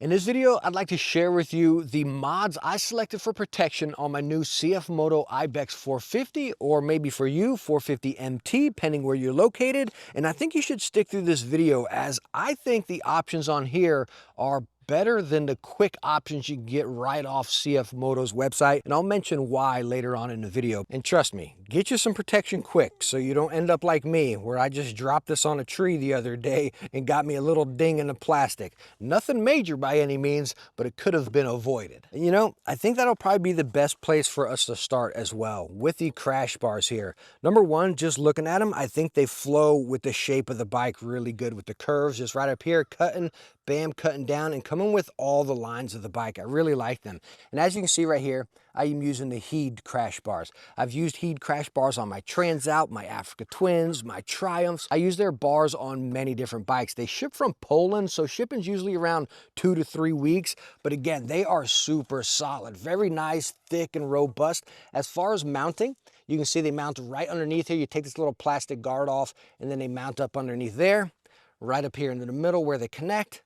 In this video, I'd like to share with you the mods I selected for protection on my new CFmoto Ibex 450, or maybe for you, 450 MT, depending where you're located. And I think you should stick through this video, as I think the options on here are better than the quick options you get right off CFmoto's website. And I'll mention why later on in the video. And trust me, get you some protection quick so you don't end up like me, where I just dropped this on a tree the other day and got me a little ding in the plastic. Nothing major by any means, but it could have been avoided. And you know, I think that'll probably be the best place for us to start as well, with the crash bars here. Number one, just looking at them, I think they flow with the shape of the bike really good, with the curves just right up here, cutting, bam, cutting down, and coming with all the lines of the bike. I really like them. And as you can see right here, I am using the Heed crash bars. I've used Heed crash bars on my Transalp, my Africa Twins, my Triumphs. I use their bars on many different bikes. They ship from Poland, so shipping's usually around 2 to 3 weeks. But again, they are super solid, very nice, thick, and robust. As far as mounting, you can see they mount right underneath here. You take this little plastic guard off, and then they mount up underneath there, right up here into the middle where they connect,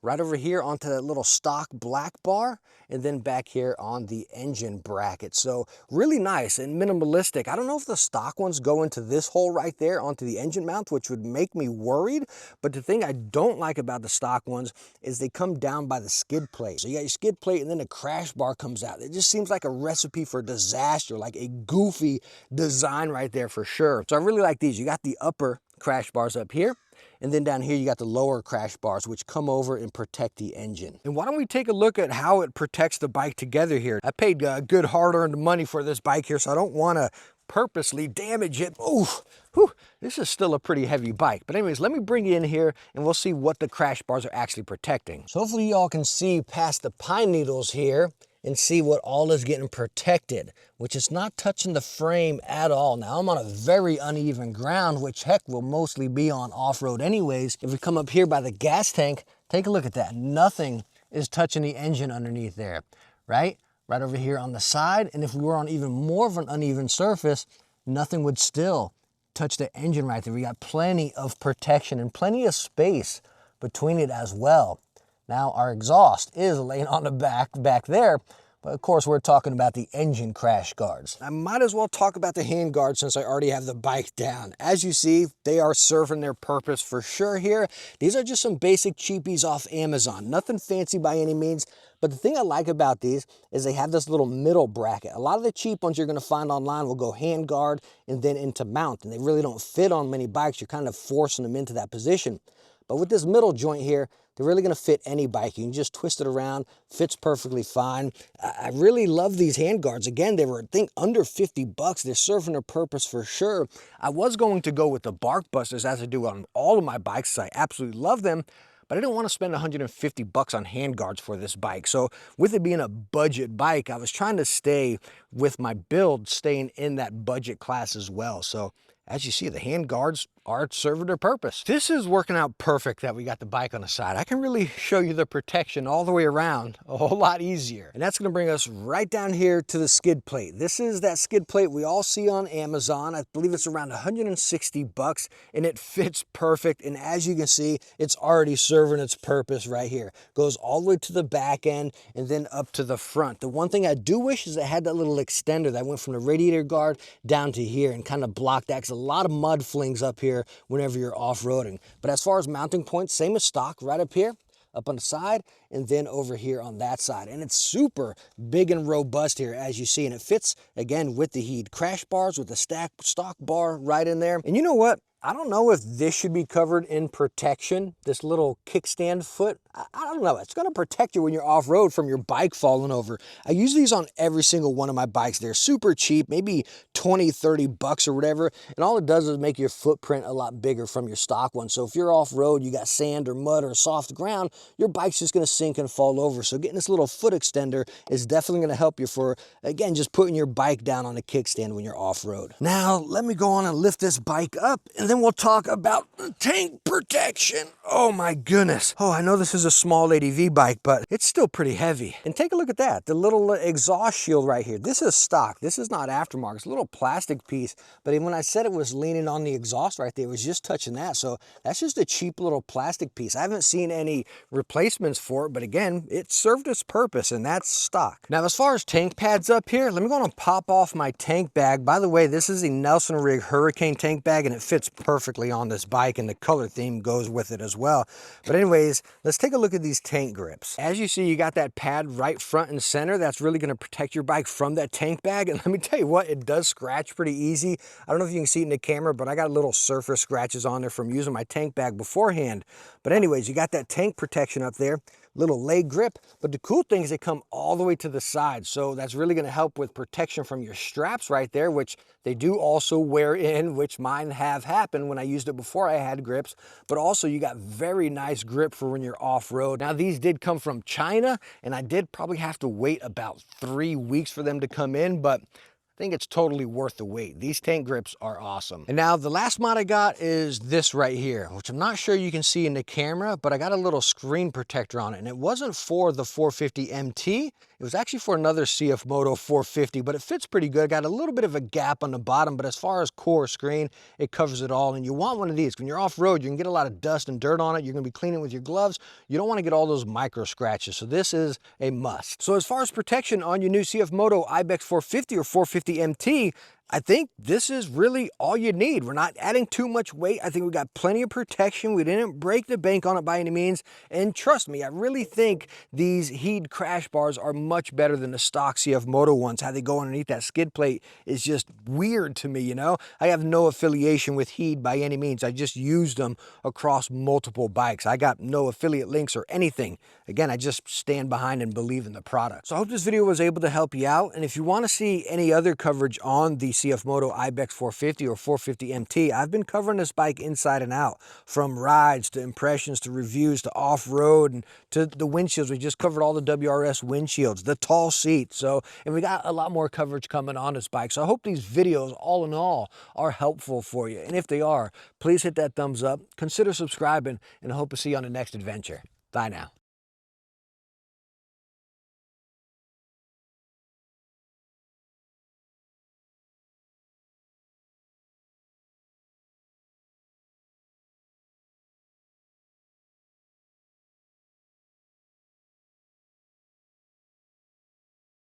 right over here onto that little stock black bar, and then back here on the engine bracket. So really nice and minimalistic. I don't know if the stock ones go into this hole right there onto the engine mount, which would make me worried. But the thing I don't like about the stock ones is they come down by the skid plate. So you got your skid plate and then the crash bar comes out. It just seems like a recipe for disaster, like a goofy design right there for sure. So I really like these. You got the upper crash bars up here, and then down here you got the lower crash bars, which come over and protect the engine. And why don't we take a look at how it protects the bike together here. I paid good hard-earned money for this bike here, so I don't want to purposely damage it. Oof, whew, this is still a pretty heavy bike. But anyways, let me bring you in here and we'll see what the crash bars are actually protecting. So hopefully y'all can see past the pine needles here and see what all is getting protected, which is not touching the frame at all. Now I'm on a very uneven ground, which heck will mostly be on off-road anyways. If we come up here by the gas tank, take a look at that. Nothing is touching the engine underneath there, right? Right over here on the side. And if we were on even more of an uneven surface, nothing would still touch the engine right there. We got plenty of protection and plenty of space between it as well. Now our exhaust is laying on the back there, but of course we're talking about the engine crash guards. I might as well talk about the hand guards since I already have the bike down. As you see, they are serving their purpose for sure here. These are just some basic cheapies off Amazon. Nothing fancy by any means, but the thing I like about these is they have this little middle bracket. A lot of the cheap ones you're gonna find online will go hand guard and then into mount, and they really don't fit on many bikes. You're kind of forcing them into that position. But with this middle joint here, they're really gonna fit any bike. You can just twist it around, fits perfectly fine. I really love these hand guards. Again, they were, I think, under 50 bucks. They're serving their purpose for sure. I was going to go with the Bark Busters, as I do on all of my bikes. I absolutely love them, but I didn't want to spend 150 bucks on hand guards for this bike. So with it being a budget bike, I was trying to stay with my build, staying in that budget class as well. So as you see, the hand guards are serving their purpose. This is working out perfect that we got the bike on the side. I can really show you the protection all the way around a whole lot easier. And that's gonna bring us right down here to the skid plate. This is that skid plate we all see on Amazon. I believe it's around 160 bucks and it fits perfect. And as you can see, it's already serving its purpose right here. Goes all the way to the back end and then up to the front. The one thing I do wish is it had that little extender that went from the radiator guard down to here and kind of blocked that, because a lot of mud flings up here whenever you're off-roading. But as far as mounting points, same as stock, right up here, up on the side, and then over here on that side. And it's super big and robust here, as you see, and it fits, again, with the Heed crash bars, with the stock bar right in there. And you know what? I don't know if this should be covered in protection, this little kickstand foot. I don't know. It's going to protect you when you're off-road from your bike falling over. I use these on every single one of my bikes. They're super cheap, maybe 20, 30 bucks or whatever. And all it does is make your footprint a lot bigger from your stock one. So if you're off-road, you got sand or mud or soft ground, your bike's just going to sink and fall over. So getting this little foot extender is definitely going to help you for, again, just putting your bike down on a kickstand when you're off-road. Now, let me go on and lift this bike up, and then we'll talk about the tank protection. Oh my goodness. Oh, I know this is is a small ADV bike, but it's still pretty heavy. And take a look at that, the little exhaust shield right here. This is stock, this is not aftermarket. It's a little plastic piece, but when I said it was leaning on the exhaust right there, it was just touching that. So that's just a cheap little plastic piece. I haven't seen any replacements for it, but again, it served its purpose, and that's stock. Now, as far as tank pads up here, let me go and pop off my tank bag. By the way, this is a Nelson Rig Hurricane tank bag, and it fits perfectly on this bike, and the color theme goes with it as well. But anyways, let's take a look at these tank grips. As you see, you got that pad right front and center. That's really going to protect your bike from that tank bag. And let me tell you what, it does scratch pretty easy. I don't know if you can see it in the camera, but I got little surface scratches on there from using my tank bag beforehand. But anyways, you got that tank protection up there, little leg grip. But the cool thing is they come all the way to the side. So that's really going to help with protection from your straps right there, which they do also wear in, which mine have happened when I used it before I had grips. But also you got very nice grip for when you're off-road. Now these did come from China, and I did probably have to wait about 3 weeks for them to come in, but I think it's totally worth the wait. These tank grips are awesome. And now the last mod I got is this right here, which I'm not sure you can see in the camera, but I got a little screen protector on it, and it wasn't for the 450 MT. It was actually for another CFmoto 450, but it fits pretty good. Got a little bit of a gap on the bottom, but as far as core screen, it covers it all. And you want one of these. When you're off-road, you can get a lot of dust and dirt on it. You're gonna be cleaning with your gloves. You don't wanna get all those micro scratches, so this is a must. So as far as protection on your new CFmoto Ibex 450 or 450 MT, I think this is really all you need. We're not adding too much weight. I think we got plenty of protection. We didn't break the bank on it by any means. And trust me, I really think these HEED crash bars are much better than the stock CFmoto ones. How they go underneath that skid plate is just weird to me, you know? I have no affiliation with HEED by any means. I just used them across multiple bikes. I got no affiliate links or anything. Again, I just stand behind and believe in the product. So I hope this video was able to help you out. And if you want to see any other coverage on the CFmoto Ibex 450 or 450 MT, I've been covering this bike inside and out, from rides to impressions to reviews to off-road and to the windshields. We just covered all the WRS windshields, the tall seats. So, and we got a lot more coverage coming on this bike. So I hope these videos, all in all, are helpful for you. And if they are, please hit that thumbs up, consider subscribing, and I hope to see you on the next adventure. Bye now.